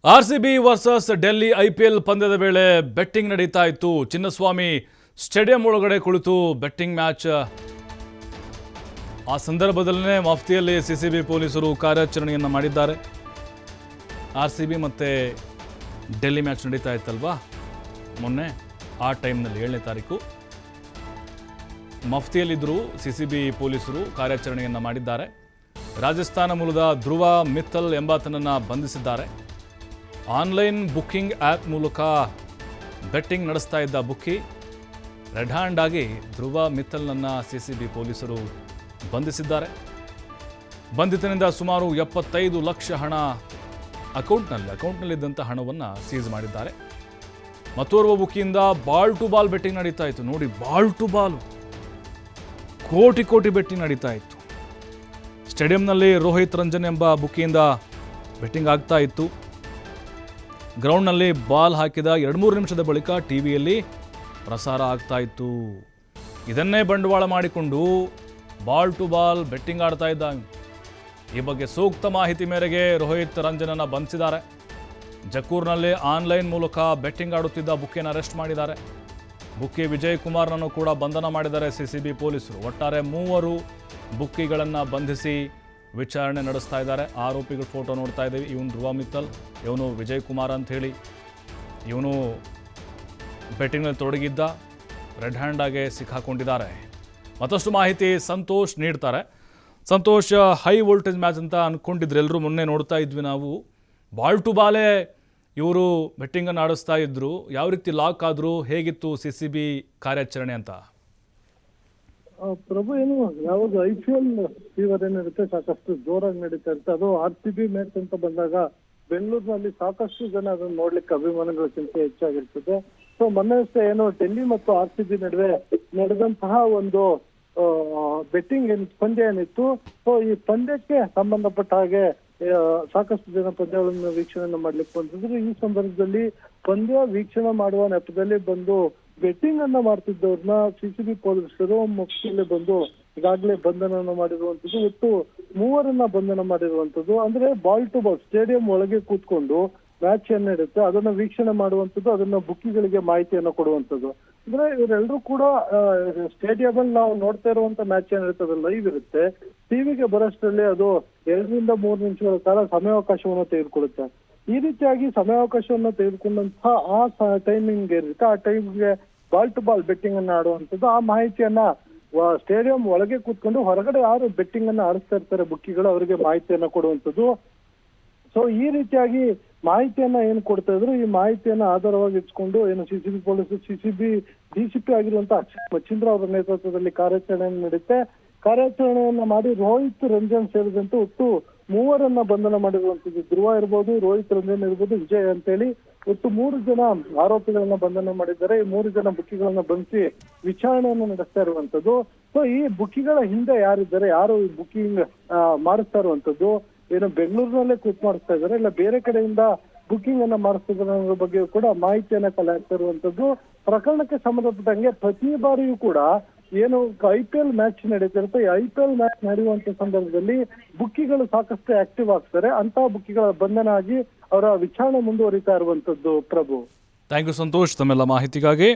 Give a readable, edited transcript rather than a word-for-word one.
RCB versus Delhi IPL ಪಂದ್ಯದ ವೇಳೆ betting ನಡೀತಾ ಇತ್ತು. ಚಿನ್ನಸ್ವಾಮಿ ಸ್ಟೇಡಿಯಂ ಒಳಗಡೆ ಕುಳಿತು ಬೆಟ್ಟಿಂಗ್ ಮ್ಯಾಚ್. ಆ ಸಂದರ್ಭದಲ್ಲೇ ಮಫ್ತಿಯಲ್ಲಿ ಸಿಸಿಬಿ ಪೊಲೀಸರು ಕಾರ್ಯಾಚರಣೆಯನ್ನು ಮಾಡಿದ್ದಾರೆ. ಆರ್ಸಿಬಿ ಮತ್ತೆ ಡೆಲ್ಲಿ ಮ್ಯಾಚ್ ನಡೀತಾ ಇತ್ತಲ್ವಾ ಮೊನ್ನೆ, ಆ ಟೈಮ್ನಲ್ಲಿ 7ನೇ ತಾರೀಕು ಮಫ್ತಿಯಲ್ಲಿದ್ದರು ಸಿಸಿಬಿ ಪೊಲೀಸರು ಕಾರ್ಯಾಚರಣೆಯನ್ನು ಮಾಡಿದ್ದಾರೆ. ರಾಜಸ್ಥಾನ ಮೂಲದ ಧ್ರುವ ಮಿತ್ತಲ್ ಎಂಬಾತನನ್ನು ಬಂಧಿಸಿದ್ದಾರೆ. ಆನ್ಲೈನ್ ಬುಕ್ಕಿಂಗ್ ಆ್ಯಪ್ ಮೂಲಕ ಬೆಟ್ಟಿಂಗ್ ನಡೆಸ್ತಾ ಇದ್ದ ಬುಕ್ಕಿ ರೆಡ್ ಹ್ಯಾಂಡ್ ಆಗಿ ಧ್ರುವ ಮಿತ್ತಲ್ನನ್ನು ಸಿಸಿಬಿ ಪೊಲೀಸರು ಬಂಧಿಸಿದ್ದಾರೆ. ಬಂಧಿತನಿಂದ ಸುಮಾರು 75 ಲಕ್ಷ ಹಣ ಅಕೌಂಟ್ನಲ್ಲಿದ್ದಂಥ ಹಣವನ್ನು ಸೀಸ್ ಮಾಡಿದ್ದಾರೆ. ಮತ್ತೋರ್ವ ಬುಕ್ಕಿಯಿಂದ ಬಾಲ್ ಟು ಬಾಲ್ ಬೆಟ್ಟಿಂಗ್ ನಡೀತಾ ಇತ್ತು. ನೋಡಿ, ಬಾಲ್ ಟು ಬಾಲ್ ಕೋಟಿ ಬೆಟ್ಟಿಂಗ್ ನಡೀತಾ ಇತ್ತು. ಸ್ಟೇಡಿಯಂನಲ್ಲಿ ರೋಹಿತ್ ರಂಜನ್ ಎಂಬ ಬುಕ್ಕಿಯಿಂದ ಬೆಟ್ಟಿಂಗ್ ಆಗ್ತಾ ಇತ್ತು. ಗ್ರೌಂಡ್ನಲ್ಲಿ ಬಾಲ್ ಹಾಕಿದ 2-3 ನಿಮಿಷದ ಬಳಿಕ ಟಿವಿಯಲ್ಲಿ ಪ್ರಸಾರ ಆಗ್ತಾ ಇತ್ತು. ಇದನ್ನೇ ಬಂಡವಾಳ ಮಾಡಿಕೊಂಡು ಬಾಲ್ ಟು ಬಾಲ್ ಬೆಟ್ಟಿಂಗ್ ಆಡ್ತಾ ಇದ್ದ. ಈ ಬಗ್ಗೆ ಸೂಕ್ತ ಮಾಹಿತಿ ಮೇರೆಗೆ ರೋಹಿತ್ ರಂಜನನ್ನು ಬಂಧಿಸಿದ್ದಾರೆ. ಜಕ್ಕೂರ್ನಲ್ಲಿ ಆನ್ಲೈನ್ ಮೂಲಕ ಬೆಟ್ಟಿಂಗ್ ಆಡುತ್ತಿದ್ದ ಬುಕ್ಕಿಯನ್ನು ಅರೆಸ್ಟ್ ಮಾಡಿದ್ದಾರೆ. ಬುಕ್ಕಿ ವಿಜಯ್ ಕುಮಾರ್ನನ್ನು ಕೂಡ ಬಂಧನ ಮಾಡಿದ್ದಾರೆ ಸಿಸಿಬಿ ಪೊಲೀಸರು. ಒಟ್ಟಾರೆ 3 ಬುಕ್ಕಿಗಳನ್ನು ಬಂಧಿಸಿ ವಿಚಾರಣೆ ನಡೆಸ್ತಾ ಇದ್ದಾರೆ. ಆರೋಪಿಗಳ ಫೋಟೋ ನೋಡ್ತಾ ಇದ್ದೀವಿ. ಇವನು ಧ್ರುವ ಮಿತ್ತಲ್, ಇವನು ವಿಜಯ್ ಕುಮಾರ್ ಅಂತ ಹೇಳಿ. ಇವನು ಬೆಟ್ಟಿಂಗ್ನಲ್ಲಿ ತೊಡಗಿದ್ದ, ರೆಡ್ ಹ್ಯಾಂಡ್ ಆಗಿ ಸಿಕ್ಕಾಕೊಂಡಿದ್ದಾರೆ. ಮತ್ತಷ್ಟು ಮಾಹಿತಿ ಸಂತೋಷ್ ನೀಡ್ತಾರೆ. ಸಂತೋಷ್, ಹೈ ವೋಲ್ಟೇಜ್ ಮ್ಯಾಚ್ ಅಂತ ಅಂದ್ಕೊಂಡಿದ್ರು ಎಲ್ಲರೂ. ಮೊನ್ನೆ ನೋಡ್ತಾ ಇದ್ವಿ ನಾವು, ಬಾಲ್ ಟು ಬಾಲೇ ಇವರು ಬೆಟ್ಟಿಂಗನ್ನು ಆಡಿಸ್ತಾ ಇದ್ರು. ಯಾವ ರೀತಿ ಲಾಕ್ ಆದರು, ಹೇಗಿತ್ತು ಸಿಸಿಬಿ ಕಾರ್ಯಾಚರಣೆ ಅಂತ? ಪ್ರಭು, ಏನು ಯಾವಾಗ IPL ಫೀವರ್ ಏನಿರುತ್ತೆ ಸಾಕಷ್ಟು ಜೋರಾಗಿ ನಡೀತಾ ಇರುತ್ತೆ. ಅದು RCB ಮ್ಯಾಚ್ ಅಂತ ಬಂದಾಗ ಬೆಂಗಳೂರಿನಲ್ಲಿ ಸಾಕಷ್ಟು ಜನ ಅದನ್ನು ನೋಡ್ಲಿಕ್ಕೆ ಅಭಿಮಾನಿಗಳಕ್ಕಿಂತ ಹೆಚ್ಚಾಗಿರ್ತದೆ. ಸೊ ಮೊನ್ನೆ ಅಷ್ಟೇ ಏನು ಡೆಲ್ಲಿ ಮತ್ತು RCB ನಡುವೆ ನಡೆದಂತಹ ಒಂದು ಬೆಟ್ಟಿಂಗ್ ಪಂದ್ಯ ಏನಿತ್ತು. ಸೊ ಈ ಪಂದ್ಯಕ್ಕೆ ಸಂಬಂಧಪಟ್ಟ ಹಾಗೆ ಸಾಕಷ್ಟು ಜನ ಪಂದ್ಯಗಳನ್ನು ವೀಕ್ಷಣೆ ಮಾಡ್ಲಿಕ್ಕೆ ಬಂದಿದ್ರು. ಈ ಸಂದರ್ಭದಲ್ಲಿ ಪಂದ್ಯ ವೀಕ್ಷಣೆ ಮಾಡುವ ನೆಪದಲ್ಲಿ ಬಂದು ಬೆಟ್ಟಿಂಗ್ ಅನ್ನ ಮಾಡ್ತಿದ್ದವ್ರನ್ನ ಸಿಸಿಬಿ ಪೊಲೀಸರು ಮುಖ್ಯಲ್ಲಿ ಬಂದು ಈಗಾಗಲೇ ಬಂಧನ ಮಾಡಿರುವಂತದ್ದು. ಒಟ್ಟು 3 ಬಂಧನ ಮಾಡಿರುವಂತದ್ದು. ಅಂದ್ರೆ ಬಾಲ್ ಟು ಬಾಲ್ ಸ್ಟೇಡಿಯಂ ಒಳಗೆ ಕೂತ್ಕೊಂಡು ಮ್ಯಾಚ್ ಏನ್ ನಡುತ್ತೆ ಅದನ್ನ ವೀಕ್ಷಣೆ ಮಾಡುವಂತದ್ದು, ಅದನ್ನ ಬುಕ್ಕಿಗಳಿಗೆ ಮಾಹಿತಿಯನ್ನು ಕೊಡುವಂತದ್ದು. ಅಂದ್ರೆ ಇವರೆಲ್ಲರೂ ಕೂಡ ಸ್ಟೇಡಿಯಂ ಅಲ್ಲಿ ನಾವು ನೋಡ್ತಾ ಇರುವಂತ ಮ್ಯಾಚ್ ಏನಿರುತ್ತೆ ಅದು ಲೈವ್ ಇರುತ್ತೆ. ಟಿವಿಗೆ ಬರೋಷ್ಟರಲ್ಲಿ ಅದು 2 ರಿಂದ 3 ನಿಮಿಷಗಳ ಕಾಲ ಸಮಯಾವಕಾಶವನ್ನು ತೆಗೆದುಕೊಳ್ಳುತ್ತೆ. ಈ ರೀತಿಯಾಗಿ ಸಮಯಾವಕಾಶವನ್ನು ತೆಗೆದುಕೊಂಡಂತಹ ಆ ಟೈಮಿಂಗ್ ಇರುತ್ತೆ, ಆ ಟೈಮ್ಗೆ ಬಾಲ್ ಟು ಬಾಲ್ ಬೆಟ್ಟಿಂಗ್ ಅನ್ನ ಆಡುವಂಥದ್ದು. ಆ ಮಾಹಿತಿಯನ್ನ ಸ್ಟೇಡಿಯಂ ಒಳಗೆ ಕೂತ್ಕೊಂಡು ಹೊರಗಡೆ ಯಾರು ಬೆಟ್ಟಿಂಗ್ ಅನ್ನ ಆಡಿಸ್ತಾ ಇರ್ತಾರೆ ಬುಕ್ಕಿಗಳು, ಅವರಿಗೆ ಮಾಹಿತಿಯನ್ನ ಕೊಡುವಂಥದ್ದು. ಸೊ ಈ ರೀತಿಯಾಗಿ ಮಾಹಿತಿಯನ್ನ ಏನು ಕೊಡ್ತಾ ಇದ್ರು, ಈ ಮಾಹಿತಿಯನ್ನ ಆಧಾರವಾಗಿ ಇಟ್ಕೊಂಡು ಏನು ಸಿಸಿಬಿ ಪೊಲೀಸರು, ಸಿಸಿಬಿ DCP ಆಗಿರುವಂತಹ ಮಚ್ಚೀಂದ್ರ ಅವರ ನೇತೃತ್ವದಲ್ಲಿ ಕಾರ್ಯಾಚರಣೆ ನಡೆಯುತ್ತೆ. ಕಾರ್ಯಾಚರಣೆಯನ್ನ ಮಾಡಿ ರೋಹಿತ್ ರಂಜನ್ ಸೇರಿದಂತೆ ಒಟ್ಟು 3 ಬಂಧನ ಮಾಡಿರುವಂತದ್ದು. ಧ್ರುವ ಇರ್ಬೋದು, ರೋಹಿತ್ ರಂಜನ್ ಇರ್ಬೋದು, ವಿಜಯ್ ಅಂತೇಳಿ ಒಟ್ಟು 3 ಜನ ಆರೋಪಿಗಳನ್ನ ಬಂಧನ ಮಾಡಿದ್ದಾರೆ. ಈ 3 ಜನ ಬುಕ್ಕಿಗಳನ್ನ ಬಂಧಿಸಿ ವಿಚಾರಣೆಯನ್ನು ನಡೆಸ್ತಾ ಇರುವಂತದ್ದು. ಸೊ ಈ ಬುಕ್ಕಿಗಳ ಹಿಂದೆ ಯಾರಿದ್ದಾರೆ, ಯಾರು ಈ ಬುಕ್ಕಿಂಗ್ ಮಾಡಿಸ್ತಾ ಇರುವಂತದ್ದು, ಏನು ಬೆಂಗಳೂರಿನಲ್ಲೇ ಕೂತ್ ಮಾಡಿಸ್ತಾ ಇದ್ದಾರೆ, ಇಲ್ಲ ಬೇರೆ ಕಡೆಯಿಂದ ಬುಕ್ಕಿಂಗ್ ಅನ್ನ ಮಾಡಿಸ್ತಾ ಇದ್ದಾರೆ ಅನ್ನೋ ಬಗ್ಗೆ ಕೂಡ ಮಾಹಿತಿಯನ್ನ ಕಲೆ ಹಾಕ್ತಾ ಇರುವಂತದ್ದು. ಪ್ರಕರಣಕ್ಕೆ ಸಂಬಂಧಪಟ್ಟಂಗೆ ಪ್ರತಿ ಬಾರಿಯೂ ಕೂಡ ಏನು IPL ಮ್ಯಾಚ್ ನಡೀತಿರುತ್ತೆ, ಈ IPL ಮ್ಯಾಚ್ ನಡೆಯುವಂತ ಸಂದರ್ಭದಲ್ಲಿ ಬುಕ್ಕಿಗಳು ಸಾಕಷ್ಟು ಆಕ್ಟಿವ್ ಆಗ್ತಾರೆ. ಅಂತ ಬುಕ್ಕಿಗಳ ಬಂಧನ ಆಗಿ ಅವರ ವಿಚಾರಣೆ ಮುಂದುವರಿತಾ ಇರುವಂತದ್ದು. ಪ್ರಭು, ಥ್ಯಾಂಕ್ ಯು ಸಂತೋಷ್ ತಮ್ಮೆಲ್ಲ ಮಾಹಿತಿಗಾಗಿ.